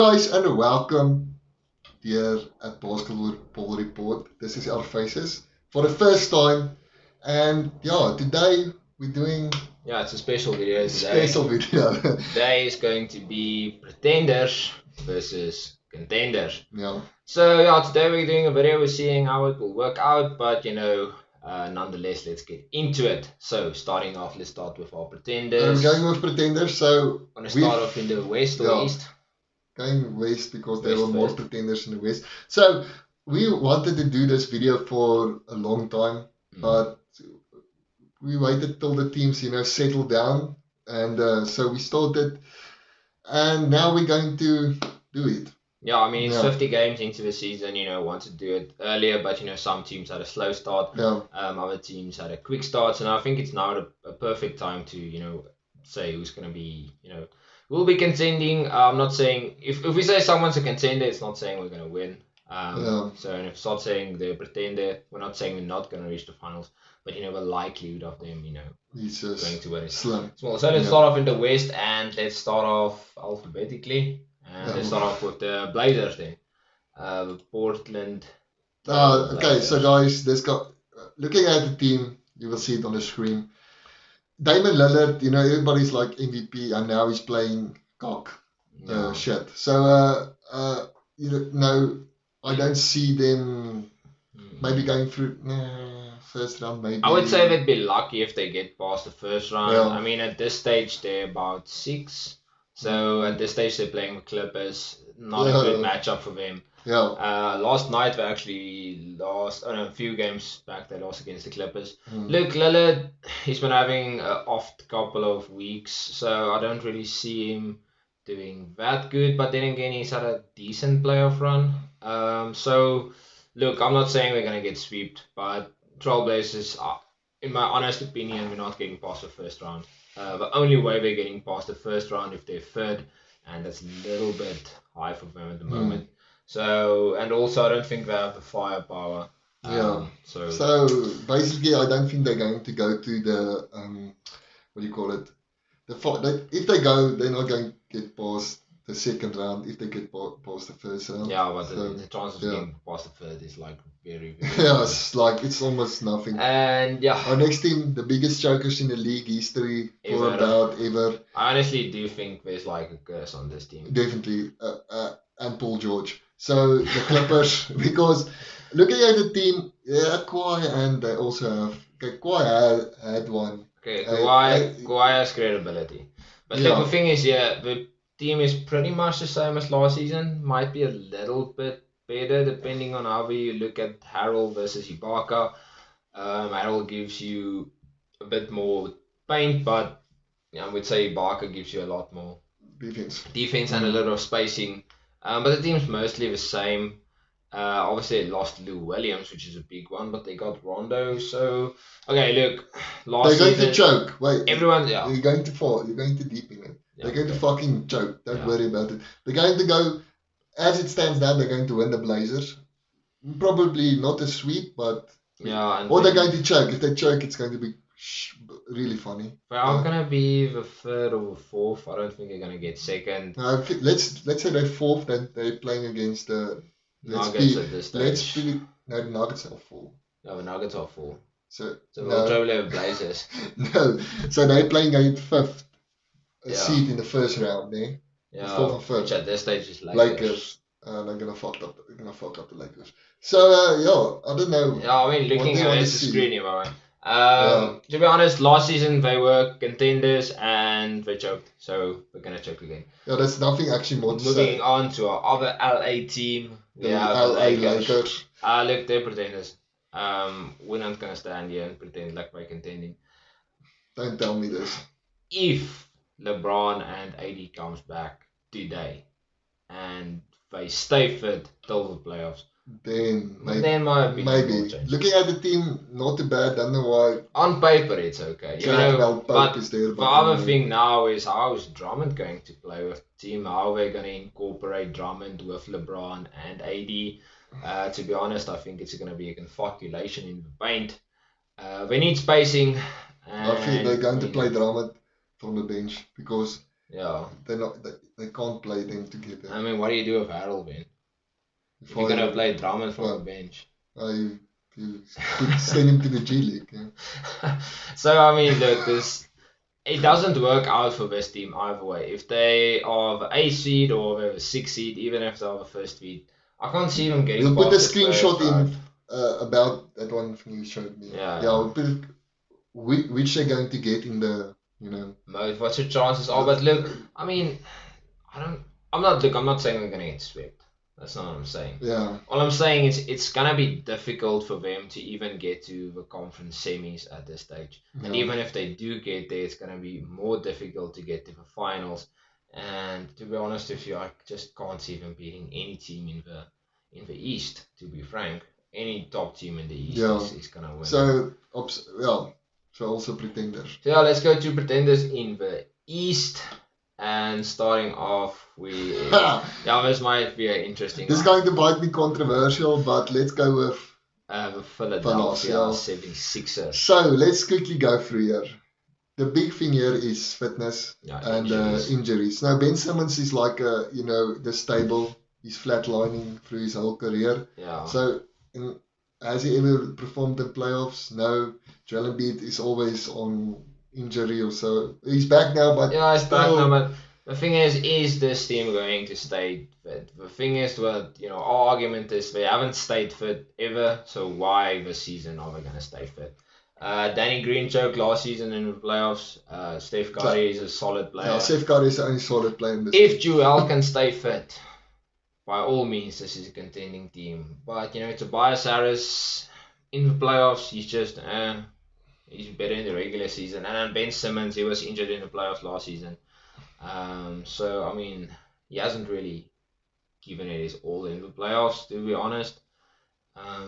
Guys, and welcome here at Basketball Report. This is our faces for the first time, and yeah, today we're doing Yeah, it's a special video a today. special video. Today is going to be Pretenders versus Contenders. Yeah, So yeah, today we're doing a video, we're seeing how it will work out, but nonetheless, let's get into it. So starting off, let's start with our I'm Pretenders. going with Pretenders. So Wanna we've start off in the west or yeah east? going west because there West were more first. Pretenders in the west. So we wanted to do this video for a long time, but we waited till the teams settled down, and so we started, and now we're going to do it. Yeah, I mean it's Yeah. 50 games into the season. Want to do it earlier, but some teams had a slow start. Yeah. Other teams had a quick start, so now I think it's now a perfect time to say who's going to be will be contending. I'm not saying if we say someone's a contender, it's not saying we're going to win. Yeah. So and if it's not saying they're a pretender, we're not saying we're not going to reach the finals, but the likelihood of them He's going just to win is slim. small. So let's Yeah. start off in the west, and let's start off alphabetically. And let's start off with the Blazers then. Portland. Okay, so guys, looking at the team, you will see it on the screen. Damon Lillard, everybody's like MVP, and now he's playing cock Yeah. shit. So, I don't see them maybe going through first round. Maybe I would say they'd be lucky if they get past the first round. Yeah. I mean, at this stage, they're about 6. So at this stage, they're playing with Clippers. Not a good matchup for them. Yeah. Last night, they actually lost. A few games back, they lost against the Clippers. Look, Lillard, he's been having an off couple of weeks, so I don't really see him doing that good. But then again, he's had a decent playoff run. So look, I'm not saying we're gonna get swept, but Trailblazers, in my honest opinion, we're not getting past the first round. The only way we're getting past the first round if they're third, and that's a little bit high for them at the moment. So, and also I don't think they have the firepower. Yeah. So basically, I don't think they're going to go to the what do you call it? If they go, they're not going to get past the second round. If they get past the first round, yeah, but the chances of getting past the third is like very, very yeah, it's almost nothing. And yeah, our next team, the biggest chokers in the league history for about ever. I honestly do think there's like a curse on this team. Definitely, and Paul George. So the Clippers, because looking at the team, yeah, Kawhi, and they also have Kawhi had one. Okay, Kawhi has credibility, but look, the thing is, the team is pretty much the same as last season. Might be a little bit better depending on how you look at Harrell versus Ibaka. Harrell gives you a bit more paint, but I would say Ibaka gives you a lot more defense and a little of spacing. But the team's mostly the same. Obviously, they lost Lou Williams, which is a big one, but they got Rondo. So, okay, look, they're going to choke. Wait, everyone, you're going to fall. You're going to deepen it. They're going to fucking choke. Don't worry about it. They're going to go, as it stands now, they're going to win the Blazers. Probably not a sweep, but or they're going to choke. If they choke, it's going to be really funny. Well, I'm gonna be the third or the fourth. I don't think they're gonna get second. Let's say they're fourth. Then they're playing against the Nuggets at this stage. No, the Nuggets are four. No, the Nuggets are four. So we'll probably have Blazers. No, so they're playing a fifth seed in the first round, eh? Yeah, fourth and fifth. Which at this stage is Lakers. And I'm gonna fuck up the Lakers. So I don't know. Yeah, I mean, looking at this screen here, by the way. To be honest, last season they were contenders and they choked, so we're gonna choke again. Yeah, there's nothing actually more to say. Moving on to our other LA team, we have the Lakers. Look, they're pretenders. We're not gonna stand here and pretend like we're contending. Don't tell me this. If LeBron and AD comes back today and they stay fit till the playoffs, then maybe. Looking at the team, not too bad. Don't know why. On paper, it's okay. But the other thing now is how is Drummond going to play with the team? How are they going to incorporate Drummond with LeBron and AD? To be honest, I think it's going to be a calculation in the paint. They need spacing. I think they're going to play Drummond from the bench because Yeah. They can't play them together. I mean, what do you do with Harold then? If you're gonna play Drummond from the bench. You send him to the G League. Yeah. So I mean, look, it doesn't work out for this team either way. If they are the 8th seed or the 6th seed, even if they're the 1st seed, I can't see them getting. We'll put a screenshot in about that one thing you showed me. Yeah. We'll put which they're going to get in the mode. What's your chances are? But look, I mean, I'm not saying they're gonna get swept. That's not what I'm saying. Yeah. All I'm saying is it's gonna be difficult for them to even get to the conference semis at this stage. Yeah. And even if they do get there, it's gonna be more difficult to get to the finals. And to be honest with you, I just can't see them beating any team in the East. To be frank, any top team in the East is gonna win. So also Pretenders. So let's go to Pretenders in the East. And starting off with this might be an interesting. This is going to might be controversial, but let's go with the Philadelphia 76ers. So let's quickly go through here. The big thing here is fitness and injuries. Now Ben Simmons is like the stable. He's flatlining through his whole career. Yeah. So has he ever performed in playoffs? No. Joel Embiid is always on injury or so. He's back now, but he's back now. But the thing is this team going to stay fit? The thing is, our argument is they haven't stayed fit ever. So why this season are they going to stay fit? Danny Green choked last season in the playoffs. Steph Curry is a solid player. Yeah, Steph Curry is the only solid player in this. If Joel can stay fit, by all means, this is a contending team. But Tobias Harris in the playoffs, he's just he's better in the regular season. And then Ben Simmons, he was injured in the playoffs last season. So, I mean, he hasn't really given it his all in the playoffs, to be honest.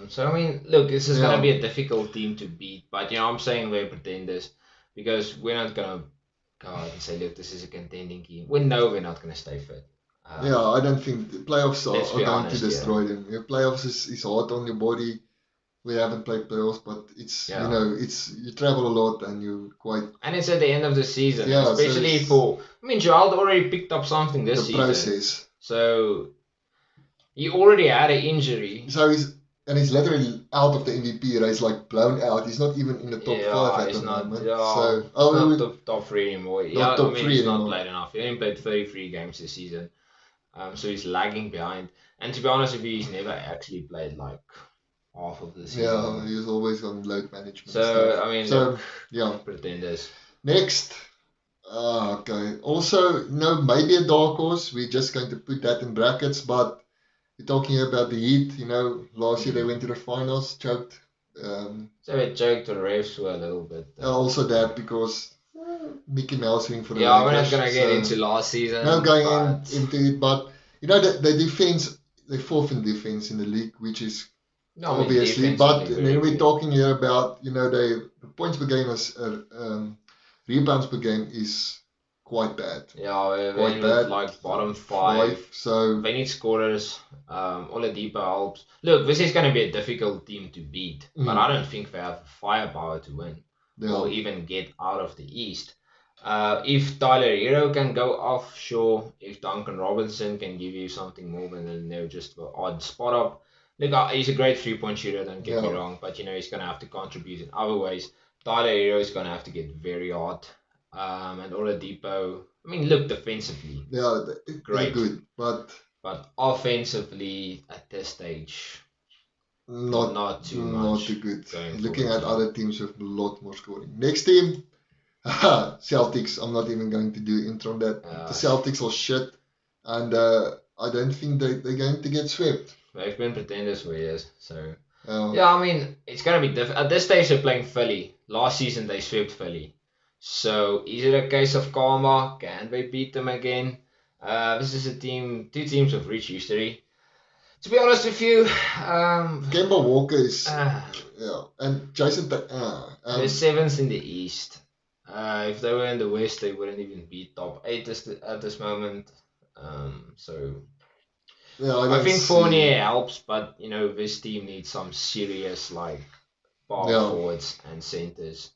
So, I mean, look, this is going to be a difficult team to beat. But, I'm saying we're Pretenders because we're not going to go out and say, look, this is a contending team. We know we're not going to stay fit. I don't think the playoffs are going to destroy them. Playoffs is hard on your body. We haven't played playoffs, but it's you travel a lot and you quite. And it's at the end of the season, especially for. I mean, Joel already picked up something this season. The process. So he already had an injury. So he's literally out of the MVP race, like blown out. He's not even in the top 5 at the moment. So not the top 3 anymore. He's not played enough. He only played 33 games this season. So he's lagging behind. And to be honest with you, he's never actually played like half of the season. Yeah, he was always on load management. So stuff. I mean, Pretenders. Next, okay. Also, maybe a dark horse. We're just going to put that in brackets. But we're talking about the Heat. Last year they went to the finals, choked. So they choked the refs a little bit. Also that because Mickey Mouse swing for the Lakers. We're not gonna get into last season. No going into it, but the defense, the 4th in defense in the league, which is. Obviously, but then we're talking here about the points per game is rebounds per game is quite bad. Yeah, quite bad. Like bottom 5. So they need scorers. Oladipo helps. Look, this is going to be a difficult team to beat, but I don't think they have firepower to win or even get out of the East. If Tyler Hero can go off, sure. If Duncan Robinson can give you something more than just the odd spot up. Look, he's a great 3-point shooter, don't get me wrong, but he's going to have to contribute in other ways. Tyler Hero is going to have to get very hard. And Oladipo, I mean, look, defensively. Yeah, great. Good, but offensively, at this stage, not too much. Not too good. Looking at other teams with a lot more scoring. Next team, Celtics. I'm not even going to do intro on that. The Celtics are shit. And I don't think they're going to get swept. They've been Pretenders for years, so I mean it's gonna be different. At this stage they're playing Philly. Last season they swept Philly, so is it a case of karma? Can they beat them again? This is two teams of rich history. To be honest with you, Kemba Walker is and Jason. They're 7th in the East. If they were in the West, they wouldn't even be top 8 at this moment. So. I think Fournier helps, but this team needs some serious power forwards and centers.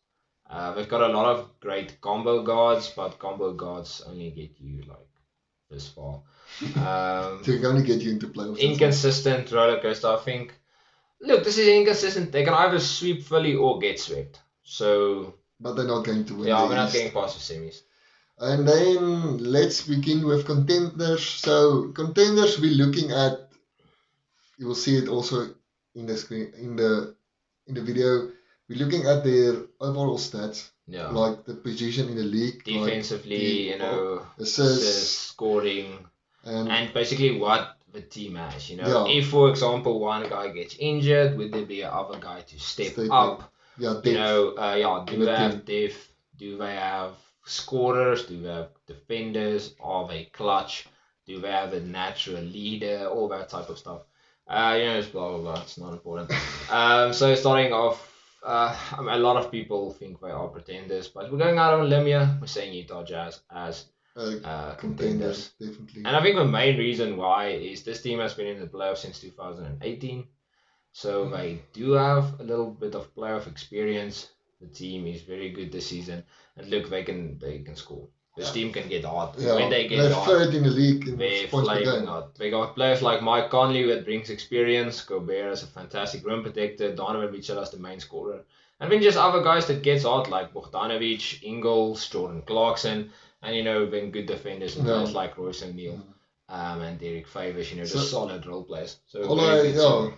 We've got a lot of great combo guards, but combo guards only get you like this far. So it can only get you into playoffs. Inconsistent roller coaster. I think. Look, this is inconsistent. They can either sweep Philly or get swept. So. But they're not going to win. Yeah, we're not getting past the semis. And then let's begin with contenders. So contenders, we're looking at. You will see it also in the screen in the video. We're looking at their overall stats. Yeah. Like the position in the league. Defensively, like assists, scoring, and basically what the team has. If for example one guy gets injured, would there be another guy to step up? Yeah, depth. Do they have depth? Do they have scorers? Do they have defenders? Are they clutch? Do they have a natural leader? All that type of stuff. It's blah blah blah. It's not important. So starting off, a lot of people think they are pretenders, but we're going out on a limb here. We're saying Utah Jazz as contenders. Definitely. And I think the main reason why is this team has been in the playoffs since 2018. So they do have a little bit of playoff experience. The team is very good this season, and look, they can score. This team can get hot. Yeah. When they get they're hot, third in the league in they're points per flaming game. hot. They got players like Mike Conley that brings experience. Gobert is a fantastic rim protector. Donovan Mitchell is the main scorer. And then just other guys that gets hot like Bogdanovic, Ingles, Jordan Clarkson, and then good defenders and guys like Royce O'Neal and Derek Favors. Just solid role players. So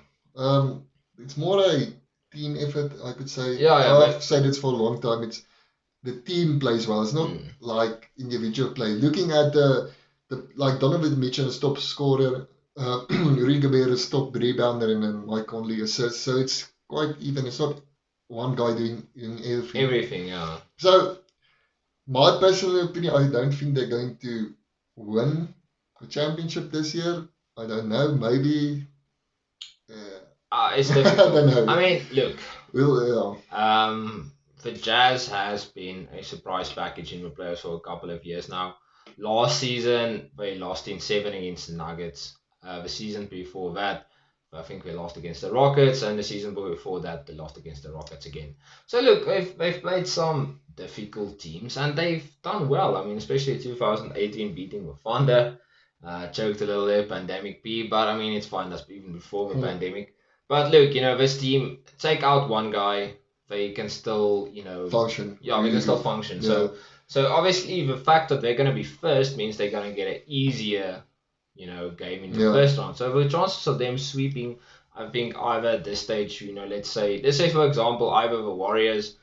it's more a team effort, I could say. I've said it for a long time. It's the team plays well. It's not like individual play. Looking at the like Donovan Mitchell is top scorer, Rudy Gobert is top rebounder, and then Mike Conley assists. So it's quite even. It's not one guy doing everything. Everything, yeah. So my personal opinion, I don't think they're going to win the championship this year. I don't know. Maybe. It's difficult. I don't know. I mean, look. Well, the Jazz has been a surprise package in the playoffs for a couple of years now. Last season, they lost in 7 against the Nuggets. The season before that, I think they lost against the Rockets, and the season before that, they lost against the Rockets again. So look, they've played some difficult teams, and they've done well. I mean, especially 2018 beating the Thunder. Choked a little bit, pandemic P, but I mean, it's fine. That's even before the pandemic. But look, this team, take out one guy, they can still, function. Yeah, they can still function. Yeah. So obviously the fact that they're going to be first means they're going to get an easier, game in the first round. So the chances of them sweeping, I think either at this stage, let's say for example, either the Warriors,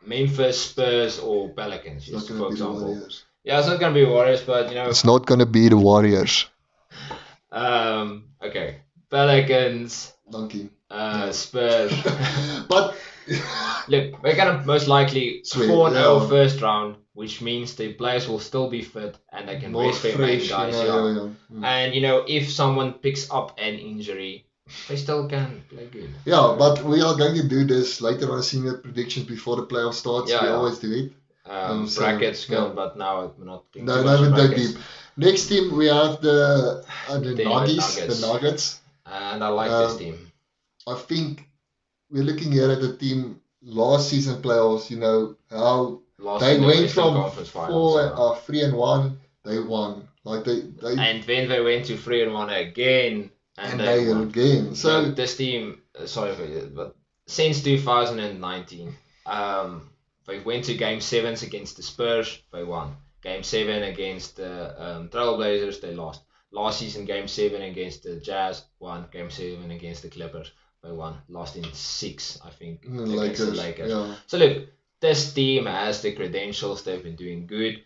Memphis, Spurs, or Pelicans, for example. Yeah, it's not going to be Warriors, but it's not going to be the Warriors. Okay. Pelicans, Donkey. Spurs. But look, we're gonna most likely 4-0 first round, which means the players will still be fit and they can rest their main guys. And if someone picks up an injury, they still can play good. Yeah, but we are going to do this later on, senior predictions before the playoff starts. We always do it. Brackets go, but now we're not doing that deep. Next team we have the Nuggets. And I like this team. I think we're looking here at the team last season playoffs. How they went from 3-1. They won. And then they went to 3-1 again. And they won again. So this team, sorry for you, but since 2019, they went to Game 7s against the Spurs. They won. Game 7 against the Trailblazers. They lost. Last season, Game 7 against the Jazz, won. Game 7 against the Clippers, they won. Lost in 6, I think, against the Lakers. Yeah. So look, this team has the credentials. They've been doing good.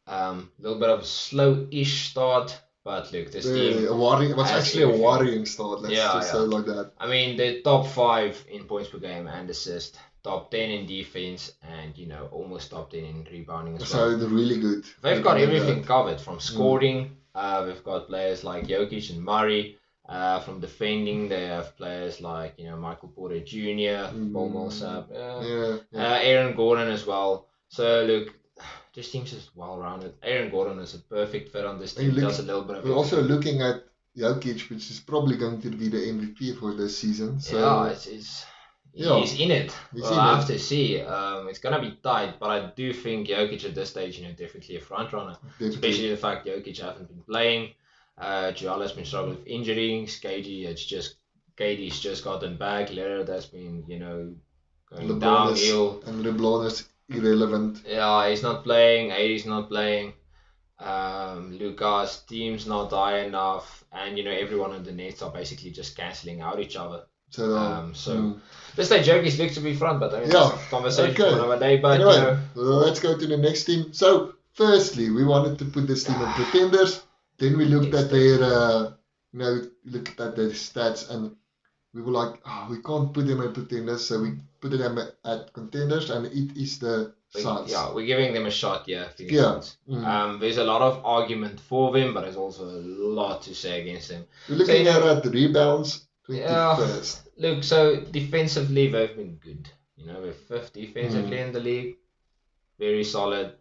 Little bit of a slow-ish start, but look, this team. It was actually a worrying start. Let's just say it like that. I mean, they're top 5 in points per game and assist, top 10 in defense, and almost top 10 in rebounding as well. So they're really good. They've got everything covered from scoring. We've got players like Jokic and Murray. From defending, they have players like Michael Porter Jr., Paul Millsap, Aaron Gordon as well. So look, this team's just well-rounded. Aaron Gordon is a perfect fit on this team. Does a little bit of. We're also looking at Jokic, which is probably going to be the MVP for this season. So yeah, it's He's in it. Well, I have to see. It's gonna be tight, but I do think Jokic at this stage, definitely a front runner. Especially the fact Jokic haven't been playing. Joel has been struggling with injuries. KD's just gotten back. Lillard has been, going downhill. And LeBron is irrelevant. Yeah, he's not playing. AD's not playing. Lucas' team's not high enough, and everyone on the Nets are basically just cancelling out each other. So this stage Jokic looks to be front, but that's a conversation for another day. But anyway, let's go to the next team. So firstly, we wanted to put this team in Contenders. Then we looked at their, looked at their stats, and we were like, we can't put them in Contenders, so we put them at Contenders, and it is the Suns. Yeah, we're giving them a shot, There's a lot of argument for them, but there's also a lot to say against them. We're looking at the rebounds. 21st. Look, so defensively they've been good. We're fifth defensively in the league. Very solid.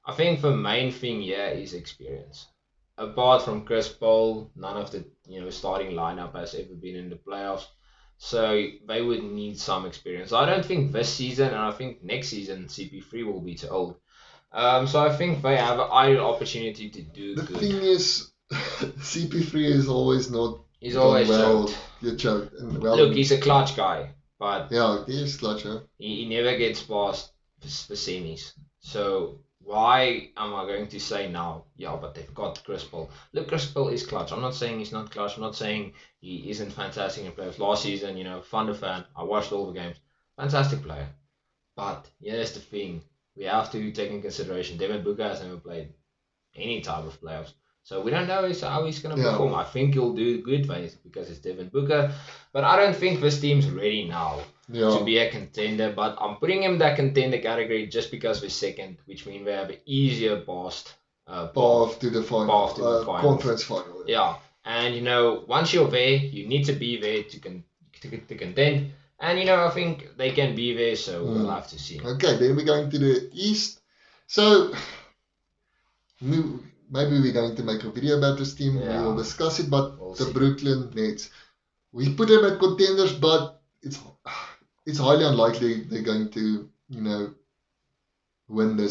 I think the main thing here is experience. Apart from Chris Paul, none of the starting lineup has ever been in the playoffs. So they would need some experience. I don't think this season, and I think next season CP3 will be too old. So I think they have an ideal opportunity to do good. The thing is, CP3 is always not. He's always choked. You're choked. Look, he's a clutch guy, but he is clutch. He never gets past the semis. So why am I going to say now? But they've got Chris Paul. Look, Chris Paul is clutch. I'm not saying he's not clutch. I'm not saying he isn't fantastic in playoffs. Last season, Thunder fan. I watched all the games. Fantastic player. But here's the thing: we have to take in consideration Devin Booker has never played any type of playoffs. So we don't know how he's going to perform. I think he'll do good because it's Devin Booker. But I don't think this team's ready now to be a contender. But I'm putting him in that contender category just because we're second, which means we have an easier path to the final. Conference final. Yeah. And, once you're there, you need to be there to contend. And, I think they can be there, so we'll have to see. Okay, then we're going to the East. So, maybe we're going to make a video about this team. We will discuss it. But we'll see. Brooklyn Nets, we put them at contenders, but it's highly unlikely they're going to, win the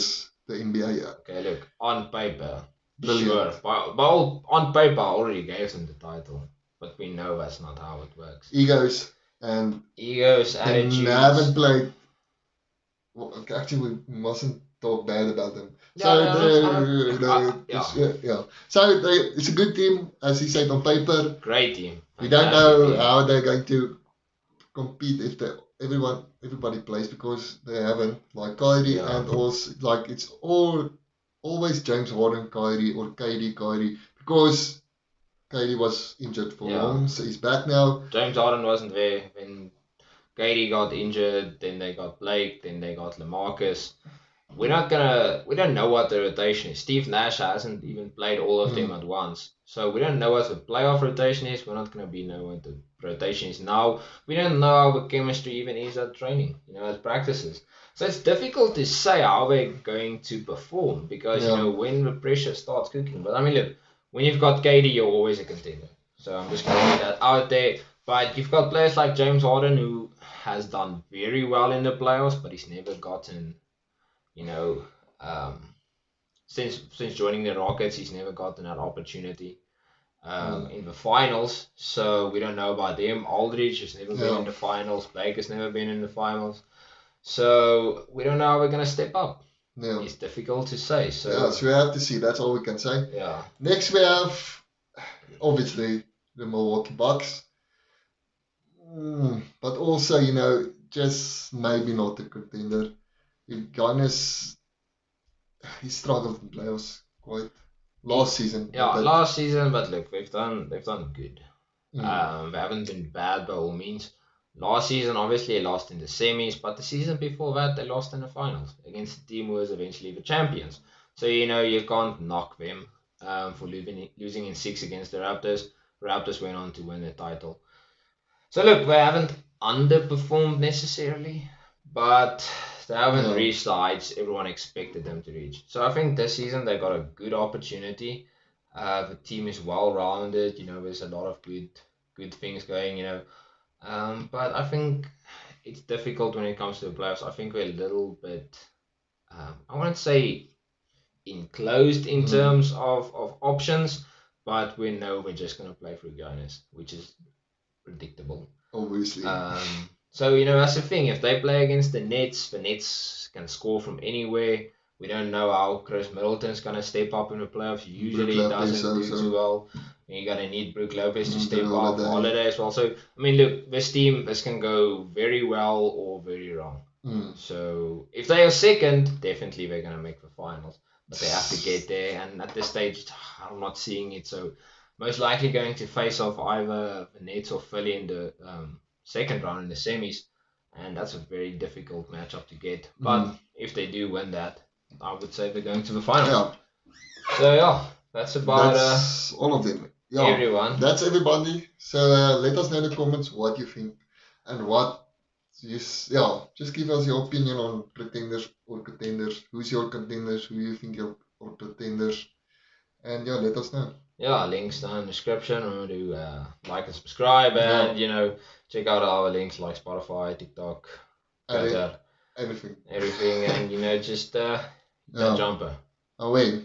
NBA. Okay, look, on paper, brilliant. Sure. On paper, I already gave them the title, but we know that's not how it works. Egos, attitudes. They haven't played. Well, actually, we mustn't talk bad about them. So it's a good team, as he said on paper. Great team. We don't know how they're going to compete if everybody plays, because they haven't, like Kyrie and also it's always James Harden, Kyrie, or Kyrie, because Kyrie was injured for long, so he's back now. James Harden wasn't there when Kyrie got injured, then they got Blake, then they got LaMarcus. We don't know what the rotation is. Steve Nash hasn't even played all of them at once. So we don't know what the playoff rotation is. We're not going to know what the rotation is now. We don't know how the chemistry even is at training, at practices. So it's difficult to say how they're going to perform because, when the pressure starts cooking. But look, when you've got KD, you're always a contender. So I'm just going to put that out there. But you've got players like James Harden who has done very well in the playoffs, but he's never gotten... since joining the Rockets, he's never gotten that opportunity in the finals. So we don't know about them. Aldridge has never been in the finals. Blake has never been in the finals. So we don't know how we're going to step up. Yeah. It's difficult to say. So we have to see. That's all we can say. Yeah. Next we have, obviously, the Milwaukee Bucks. But also, just maybe not a contender. Giannis, he struggled in playoffs quite last season. Last season, but look, they've done good. They haven't been bad by all means. Last season, obviously, they lost in the semis, but the season before that, they lost in the finals against the team who was eventually the champions. So, you can't knock them for losing in 6 against the Raptors. Raptors went on to win the title. So, look, they haven't underperformed necessarily, but they haven't reached the heights everyone expected them to reach. So I think this season they got a good opportunity. The team is well rounded. There's a lot of good things going. But I think it's difficult when it comes to the playoffs. I think we're a little bit, I wouldn't say enclosed in terms of options, but we know we're just going to play through guys, which is predictable. Obviously. So, that's the thing. If they play against the Nets can score from anywhere. We don't know how Chris Middleton's going to step up in the playoffs. Usually he doesn't do too well. You're going to need Brook Lopez to step up, Holiday as well. So, look, this team, this can go very well or very wrong. So, if they are second, definitely they're going to make the finals. But they have to get there. And at this stage, I'm not seeing it. So, most likely going to face off either the Nets or Philly in the second round in the semis. And that's a very difficult matchup to get. But if they do win that, I would say they're going to the final. Yeah. So that's about all of them. Yeah, everyone. That's everybody. So let us know in the comments what you think and what just give us your opinion on pretenders or contenders. Who's your contenders? Who you think are pretenders? And let us know. Yeah, links down in the description. Remember to like and subscribe, and check out our links like Spotify, TikTok, Twitter, everything, and just jumper. Away.